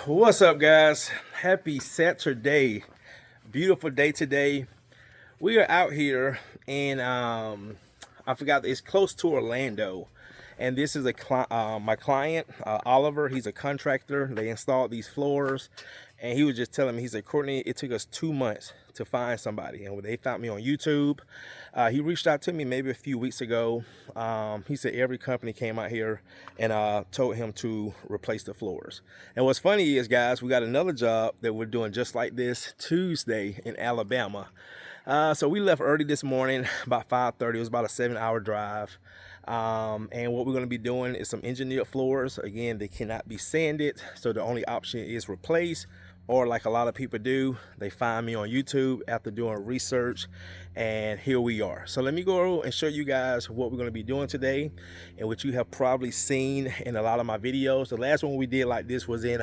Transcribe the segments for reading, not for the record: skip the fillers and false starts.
What's up, guys? Happy Saturday. Beautiful day today. We are out here and I forgot, it's close to Orlando. And this is my client, Oliver. He's a contractor. They installed these floors. And he was just telling me, he said, Courtney, it took us 2 months to find somebody. And they found me on YouTube. He reached out to me maybe a few weeks ago. He said every company came out here and told him to replace the floors. And what's funny is, guys, we got another job that we're doing just like this Tuesday in Alabama. So we left early this morning, about 5:30. It was about a 7-hour drive. And what we're going to be doing is some engineered floors. Again, they cannot be sanded, so the only option is replace, or like a lot of people do, they find me on YouTube after doing research, and here we are. So let me go and show you guys what we're going to be doing today, and what you have probably seen in a lot of my videos. The last one we did like this was in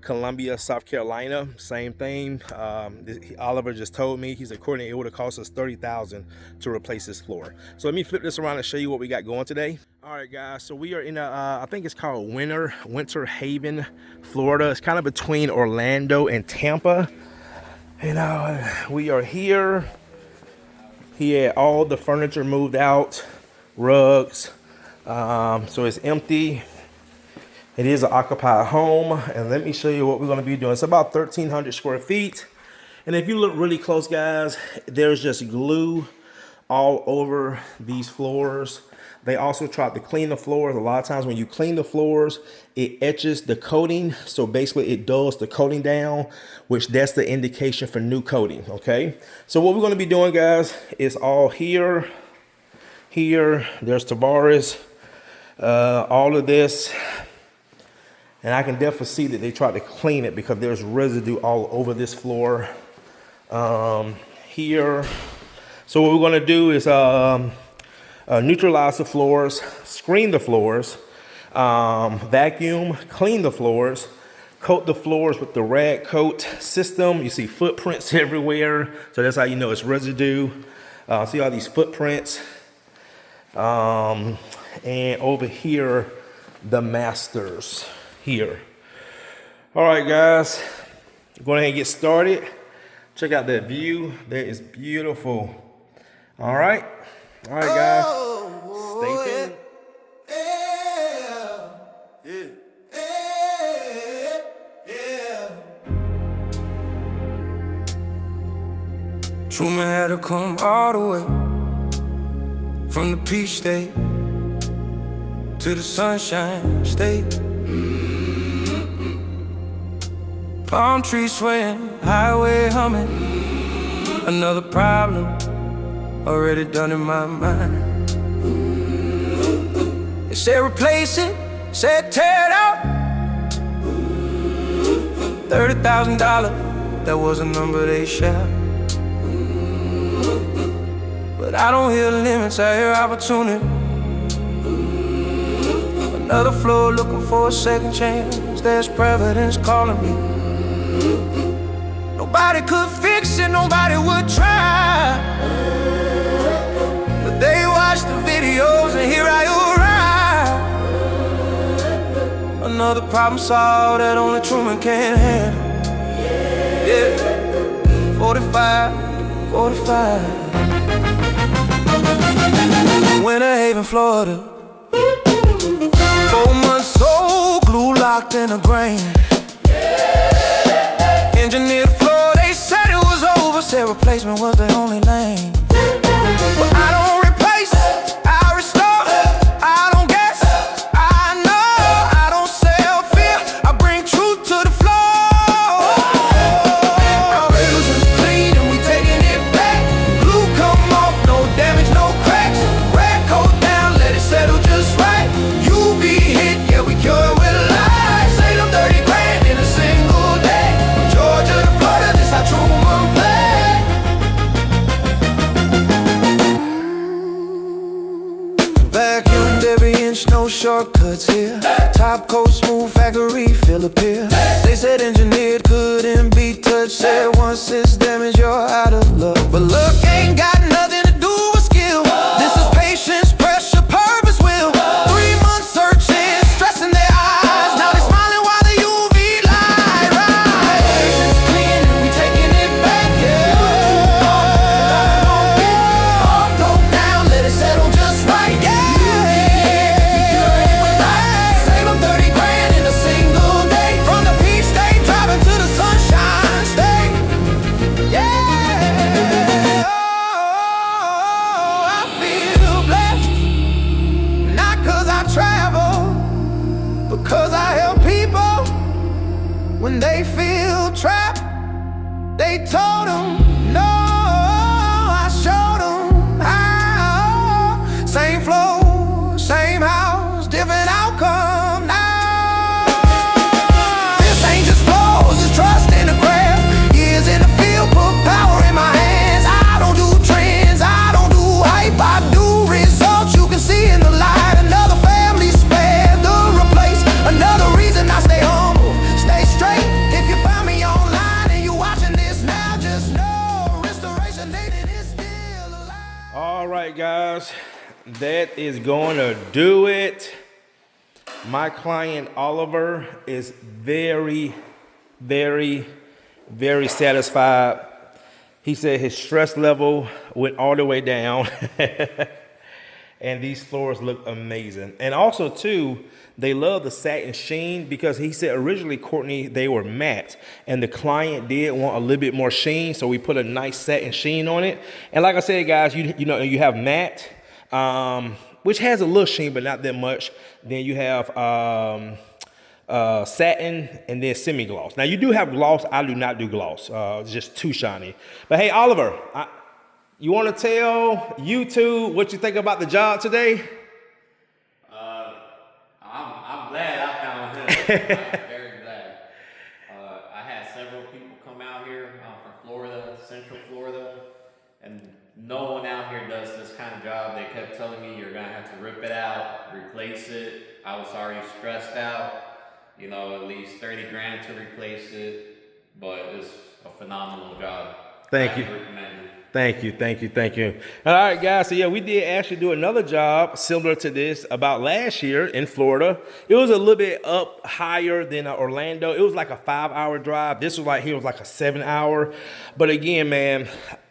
Columbia, South Carolina. Same thing. Oliver just told me, he said, Courtney, it would have cost us $30,000 to replace this floor. So let me flip this around and show you what we got going today. All right, guys, so we are in I think it's called Winter Haven, Florida. It's kind of between Orlando and Tampa. And we are here. He had all the furniture moved out, rugs. So it's empty. It is an occupied home, and let me show you what we're going to be doing. It's about 1,300 square feet. And if you look really close, guys, there's just glue all over these floors. They also tried to clean the floors. A lot of times when you clean the floors, it etches the coating. So basically it dulls the coating down, which that's the indication for new coating, okay? So what we're going to be doing, guys, is all here. There's Tavares, all of this. And I can definitely see that they tried to clean it because there's residue all over this floor here. So what we're going to do is neutralize the floors, screen the floors, vacuum, clean the floors, coat the floors with the rag coat system. You see footprints everywhere. So that's how you know it's residue. See all these footprints. And over here, the masters. Here. All right, guys, go ahead and get started. Check out that view. That is beautiful. All right, guys, stay tuned. Truman had to come all the way from the peach state to the sunshine state. Palm trees swaying, highway humming. Another problem already done in my mind. They said replace it, said tear it out. $30,000, that was a number they shout. But I don't hear limits, I hear opportunity. Another floor looking for a second chance. There's Providence calling me. Nobody could fix it, nobody would try. But they watched the videos and here I arrive. Another problem solved that only Truman can handle. Yeah, 45. Winter Haven, Florida. 4 months old, glue locked in the grain. Engineered floor, they said it was over. Said replacement was the only lane. But I don't replace, I restore. I don't guess, I know. I don't sell fear, I bring truth to the floor. Our illusion's clean and we taking it back. Glue come off, no damage, no cracks. Rag coat down, let it settle just right. UV hit, yeah, we cure it with light. Save them 30 grand in a single day. Georgia to Florida, this how Truman play. Vacuumed every inch, no shortcuts here. Top coat, smooth factory, fill up here. They said engineered couldn't be touched. Said once it's damaged, you're out of luck. But luck ain't got nothing to do with skill. This is patience, pressure, purpose, will. 3 months searching, stressing their eyes. Now they smiling while the UV when they feel trapped. They told them no, I showed them how. Same flow, same house, different outcome now. This ain't just flows, it's trust in the craft. Years in the field, put power in my hands. I don't do trends, I don't do hype, I do results you can see in the light. Another family spared, the replace. Another reason I stay humble, stay straight. If you find me online and you watching this now, just know restoration dating is still alive. All right, guys, that is going to do it. My client Oliver is very, very, very satisfied. He said his stress level went all the way down. And these floors look amazing. And also too, they love the satin sheen, because he said originally, Courtney, they were matte and the client did want a little bit more sheen. So we put a nice satin sheen on it. And like I said, guys, you know, you have matte, which has a little sheen, but not that much. Then you have satin, and then semi-gloss. Now you do have gloss. I do not do gloss. It's just too shiny. But hey, Oliver, you want to tell YouTube what you think about the job today? I'm glad I found him. I'm very glad. I had several people come out here from Florida, Central Florida, and no one out here does this kind of job. They kept telling me you're gonna have to rip it out, replace it. I was already stressed out. You know, at least 30 grand to replace it, but it's a phenomenal job. Thank you. I recommend it. Thank you, thank you, thank you. All right, guys. So yeah, we did actually do another job similar to this about last year in Florida. It was a little bit up higher than Orlando. It was like a 5-hour drive. This was like here was like a 7-hour. But again, man,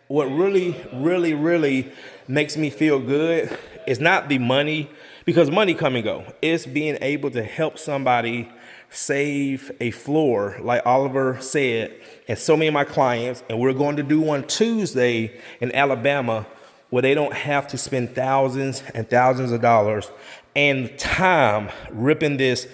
what really, really, really makes me feel good is not the money, because money come and go. It's being able to help somebody save a floor, like Oliver said, and so many of my clients, and we're going to do one Tuesday in Alabama where they don't have to spend thousands and thousands of dollars and time ripping this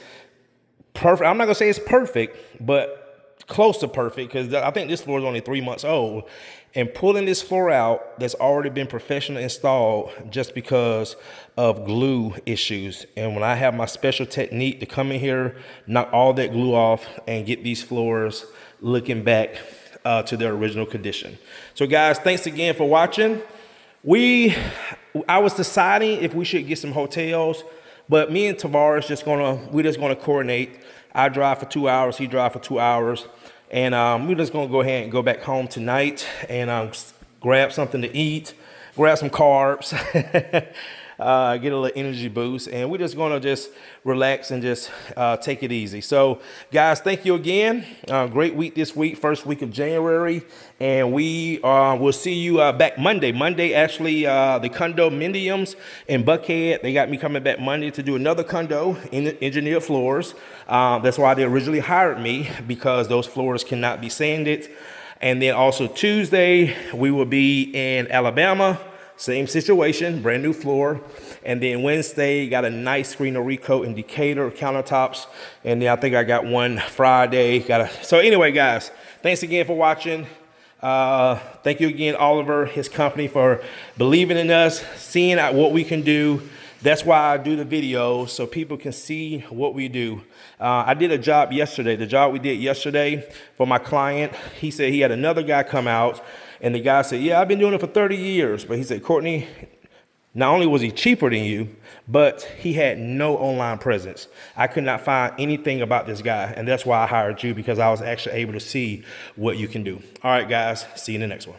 perfect. I'm not gonna say it's perfect, but close to perfect, because I think this floor is only 3 months old, and pulling this floor out that's already been professionally installed just because of glue issues. And when I have my special technique to come in here, knock all that glue off and get these floors looking back to their original condition. So guys, thanks again for watching. I was deciding if we should get some hotels, but me and Tavares we're just gonna coordinate. I drive for 2 hours, he drive for 2 hours. And we're just gonna go ahead and go back home tonight and grab something to eat, grab some carbs, get a little energy boost, and we're just gonna just relax and just take it easy. So guys, thank you again. Great week this week, first week of January, and we will see you back Monday. Monday, actually, the condominiums in Buckhead, they got me coming back Monday to do another condo in engineered floors. That's why they originally hired me, because those floors cannot be sanded. And then also Tuesday, we will be in Alabama. Same situation, brand new floor. And then Wednesday, got a nice screen to recoat in Decatur countertops. And then I think I got one Friday. So anyway, guys, thanks again for watching. Thank you again, Oliver, his company, for believing in us, seeing what we can do. That's why I do the videos, so people can see what we do. I did a job yesterday. The job we did yesterday for my client, he said he had another guy come out, and the guy said, yeah, I've been doing it for 30 years. But he said, Courtney, not only was he cheaper than you, but he had no online presence. I could not find anything about this guy, and that's why I hired you, because I was actually able to see what you can do. All right, guys, see you in the next one.